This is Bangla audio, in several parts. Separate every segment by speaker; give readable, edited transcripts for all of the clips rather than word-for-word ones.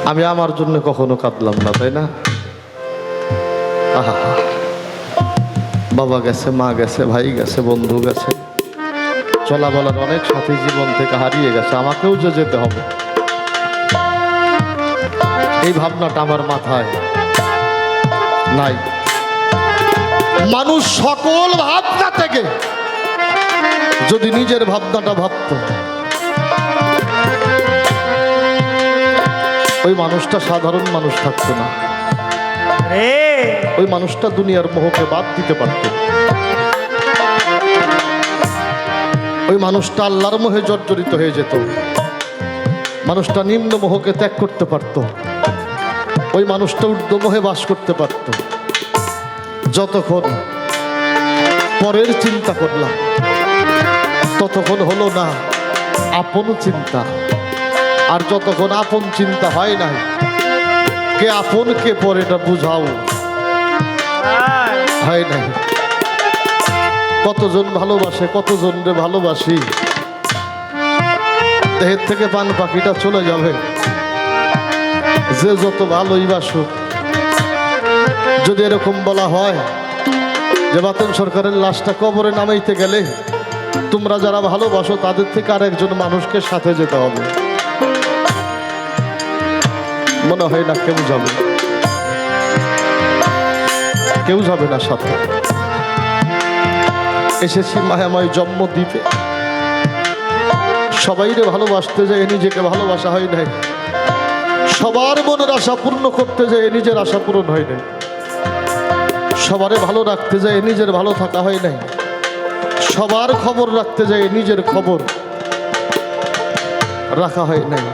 Speaker 1: আমি আমার জন্য কখনো কাঁদলাম না, তাই না? আহা, বাবা গেছে, মা গেছে, ভাই গেছে, বন্ধু গেছে, চলা বলার অনেক সাথী জীবন থেকে হারিয়ে গেছে, আমাকেও যে যেতে হবে এই ভাবনাটা আমার মাথায় নাই। মানুষ সকল ভাবনা থেকে যদি নিজের ভাবনাটা ভাবত, ওই মানুষটা সাধারণ মানুষ থাকতো না, ওই মানুষটা দুনিয়ার মোহকে বাদ দিতে পারত, ওই মানুষটা আল্লাহর মোহে জর্জরিত হয়ে যেত, মানুষটা নিম্ন মোহকে ত্যাগ করতে পারত, ওই মানুষটা ঊর্ধ্ব মোহে বাস করতে পারত। যতক্ষণ পরের চিন্তা করলাম ততক্ষণ হলো না আপন চিন্তা, আর যতক্ষণ আপন চিন্তা হয় নাই কে আপন কে পরে এটা বুঝাও হয় নাই। কতজন ভালোবাসে, কতজন রে ভালোবাসি, দেহের থেকে পান পাখিটা চলে যাবে, যে যত ভালোই বাসুক। যদি এরকম বলা হয় যে বাতেন সরকারের লাশটা কবরে নামাইতে গেলে তোমরা যারা ভালোবাসো তাদের থেকে আর একজন মানুষকে সাথে যেতে হবে, মনে হয় না কেউ যাবে, কেউ যাবে না সাথে। এসেছি মায়াময় জন্মদ্বীপে, সবাইরে ভালোবাসতে যায় নিজেকে ভালোবাসা হয় নাই, সবার মনের আশা পূর্ণ করতে যায় নিজের আশা পূরণ হয় নাই, সবারে ভালো রাখতে যায় নিজের ভালো থাকা হয় নাই, সবার খবর রাখতে যায় নিজের খবর রাখা হয় নাই,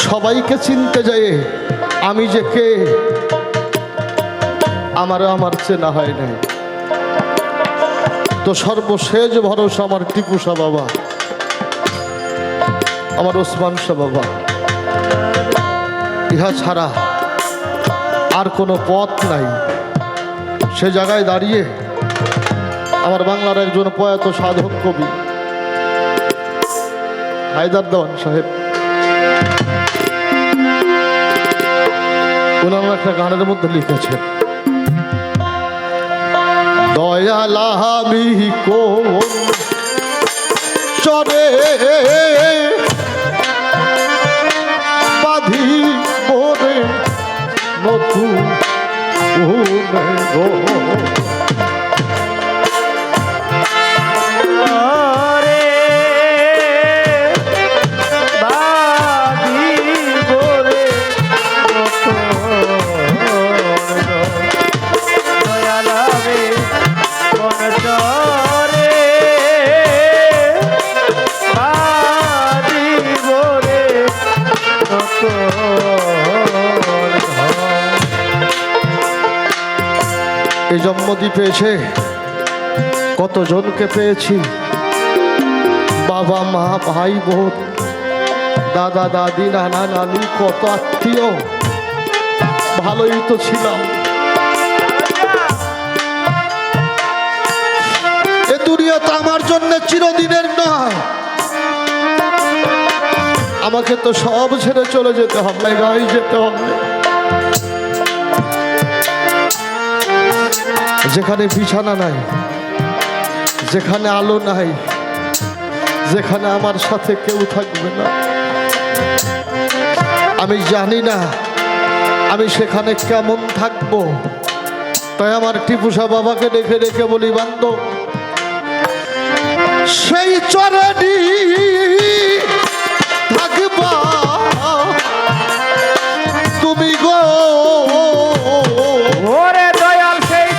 Speaker 1: সবাইকে চিনতে যায় আমি যে কে আমার চেনা হয় নাই। তো সর্বশেষ ভরসা আমার টিপু শাহ বাবা, আমার ওসমান শাহ বাবা, ইহা ছাড়া আর কোনো পথ নাই। সে জায়গায় দাঁড়িয়ে আমার বাংলার একজন প্রয়াত সাধক কবি হায়দার দেওয়ান সাহেব, ওনার একটা গানের মধ্যে লিখেছেন, দয়াল আমি কোন চরে বাঁধি পরে নতুন গো, এই জন্মদ্বীপে এসে কতজনকে পেয়েছি, বাবা মা ভাই বোন দাদা দাদি নানা নানি, কত আত্মীয়, ভালোই তো ছিলাম। এ দুনিয়া তো আমার জন্য চিরদিনের নয়, আমাকে তো সব ছেড়ে চলে যেতে হবে, গায়ে যেতে হবে। যেখানে বিছানা নাই, যেখানে আলো নাই, যেখানে আমার সাথে কেউ থাকবে না, আমি জানি না আমি সেখানে কেমন থাকবো। তাই আমার টিপু শাহ বাবাকে ডেকে ডেকে বলি, বান্ধব সেই চরণি থাকবা তুমি গো,
Speaker 2: ওরে দয়াল সেই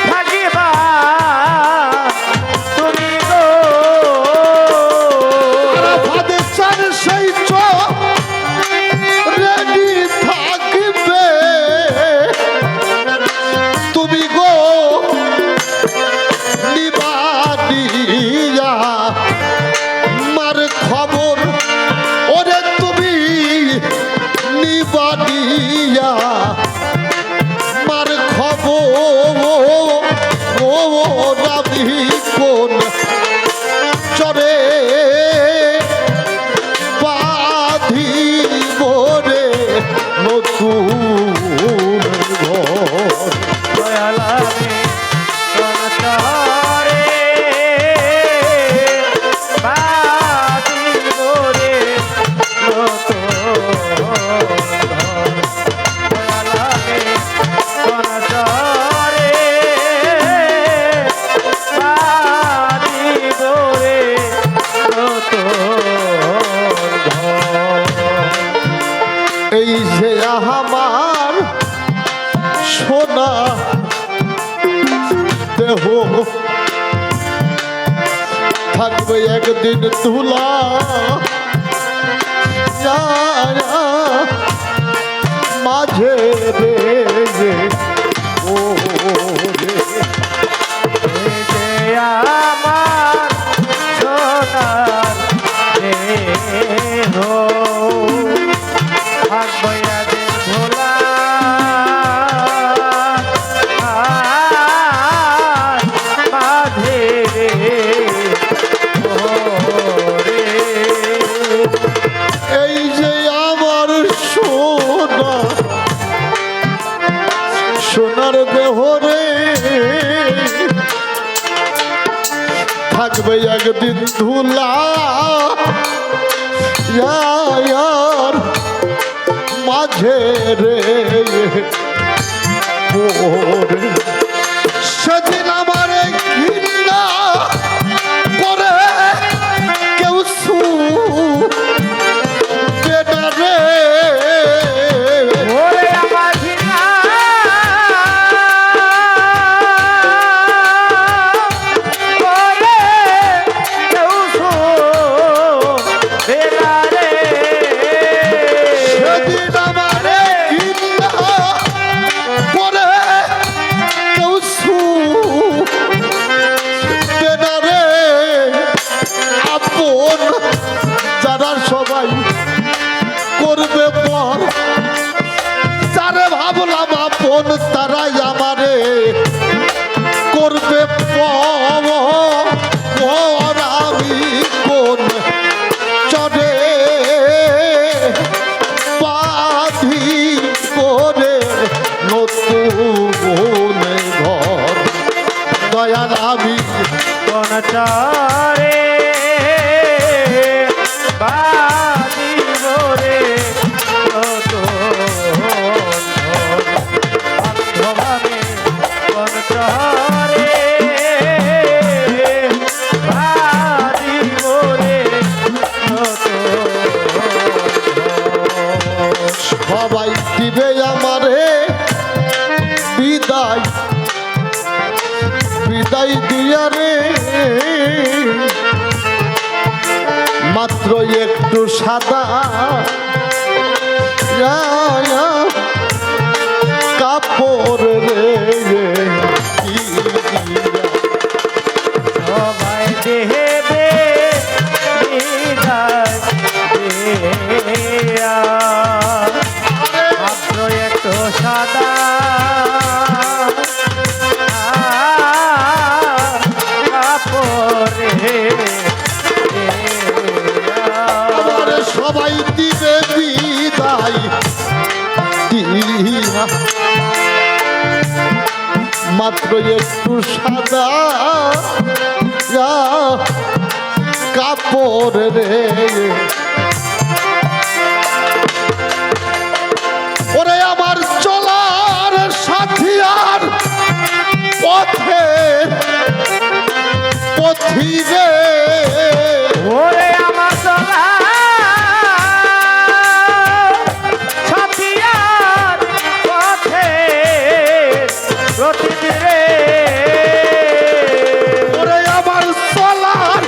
Speaker 2: থাকিবা তুমি গো,
Speaker 1: ফাদের চার সেই রেডি থাকবে তুমি গো, নিবা থাকবে একদিন ধুলা মাঝে রে ও রে
Speaker 2: আমার সোনার দেহ থাকবে একদিন ধুলা মাঝে রে
Speaker 1: এই যে আমার সোনা সোনার দেহ রে থাকবে একদিন ধুলা মাঝে রে ওরে সেদিন আমার ঘৃণা করে কেউ শুবে না রে
Speaker 2: ওরে আমার ঘৃণা করে কেউ শুবে না রে
Speaker 1: সেদিন আমার ঘৃণা করে কেউ শুবে না রে আপন যারা সবাই করবে পর যারে ভাবলাম আপন তারাই আমারে করবে পর আমি কোন চরে বাঁধি করে নতুন ঘর দয়াল আমি
Speaker 2: কোন চারে বাদিব রে বান্ধবামে কোন চারে বাদিব রে
Speaker 1: সবাই দিবে আমারে বিদায় বিদায় দিয়া রে মাত্র একটু সাদা কাপড় রে
Speaker 2: সবাই দেবে বিদায় দিয়া মাত্র একটু সাদা কাপড়ে
Speaker 1: আমার সবাই দিবে বিদায় দিয়া মাত্র একটু সাদা কাপড় রে ওরে আমার চলার সাথী আর পথে পথি রে
Speaker 2: ওরে আমার চলা সাথিয়ার পথে প্রতিদিন রে
Speaker 1: ওরে আমার চলার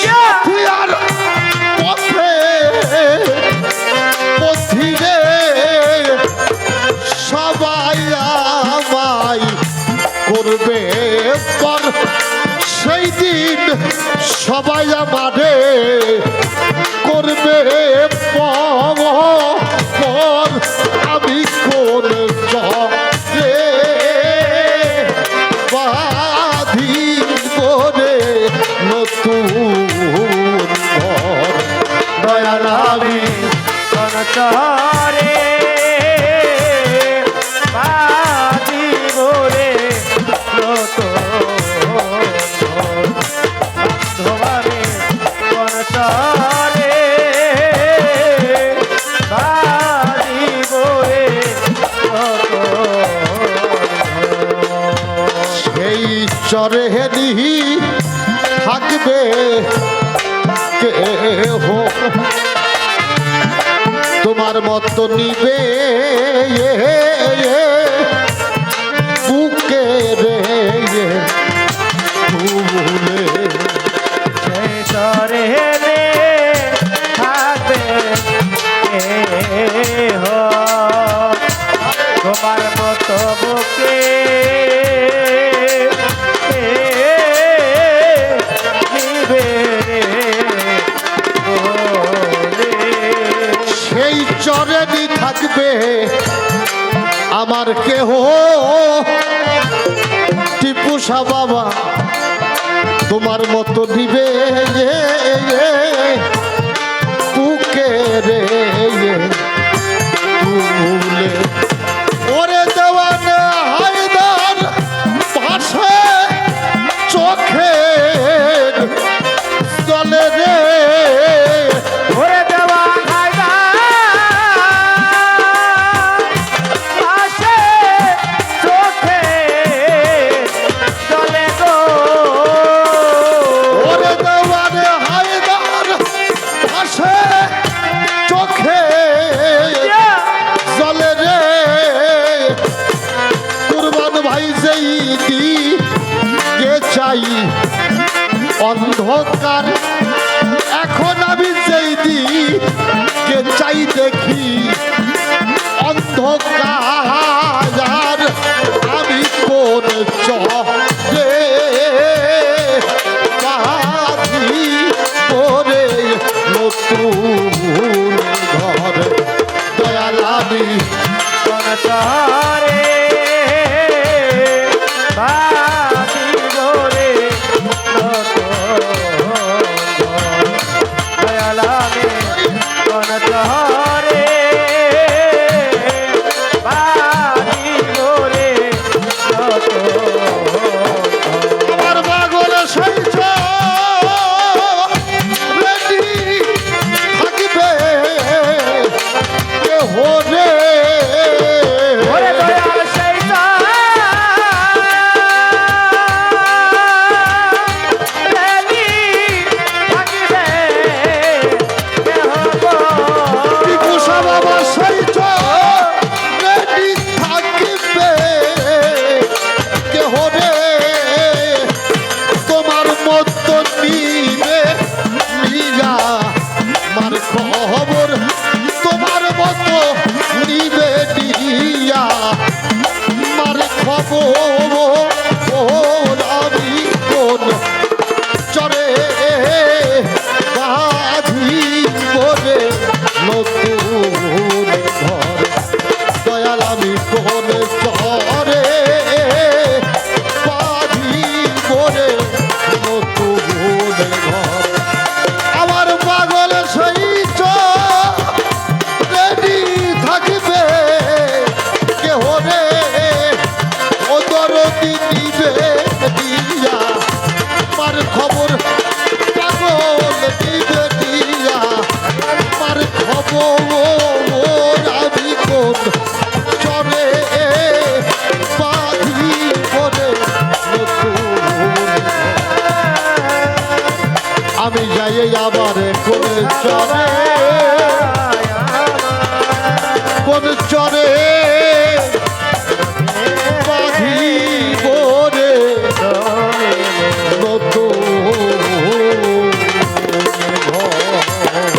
Speaker 1: সাথী আর পথে পথি রে সবাই আমায় করবে পর সেই দিন সবাই আমারে করবে পর আমি কোন চরে বাধি করে নতুন ঘর দয়াল আমি
Speaker 2: কোন চরে বাদিব রে বান্ধবামে কোন চরে বাদিব রে
Speaker 1: সেই চরে হেলি থাকবে কেহ তোমার মতো নিবে বুকে রে ভুলে চরেনি থাকবে আমার কেহ টিপুসা বাবা তোমার মতো নিবে বুকে রে তুলে ওরে দেওয়ানে হায়দার ভাসে চোখের জলে রে
Speaker 2: ওরে দেওয়ান হায়দার আসে চোখে চলে গো
Speaker 1: ওরে দেওয়ানে হায়দার ভাসে চোখে জলে রে কুরবান ভাই যেই দিকে চাই অন্ধকার এখন আমি যেই দিকে চাই দেখি অন্ধকার আমি কোন চলে বাঁধি করে নতুন ঘর দয়াল আমি
Speaker 2: কোন শহরে বাঁধিব রে নতুন ঘর। দয়াল আমি কোন শহরে বাঁধিব রে নতুন ঘর।
Speaker 1: আমার পাগল সইছ রেডি থাকবে কেহ রে
Speaker 2: ওরে দয়াল সেই রেডি থাকিবে কেহ গো।
Speaker 1: টিপুসা বাবা সইছ রেডি থাকবে কেহ রে তোমার মতো নিবে নিরা মার খবর তোমার মতো নিবে নিয়া মার খবর আমি কোন চরে বাঁধি বলে নতুন ঘর দয়াল আমি কোন চরে বাঁধি বলে নতুন ঘর আমার পাগল সইছ রেডি থাকবে কেহ রে ও দরদি নিবে দিয়া মার খবর পাগল নিবে দিয়া মার খবর আমি কোন চরে বাঁধি করে নতুন আমি যাই আবার কোন চরে কোন চরে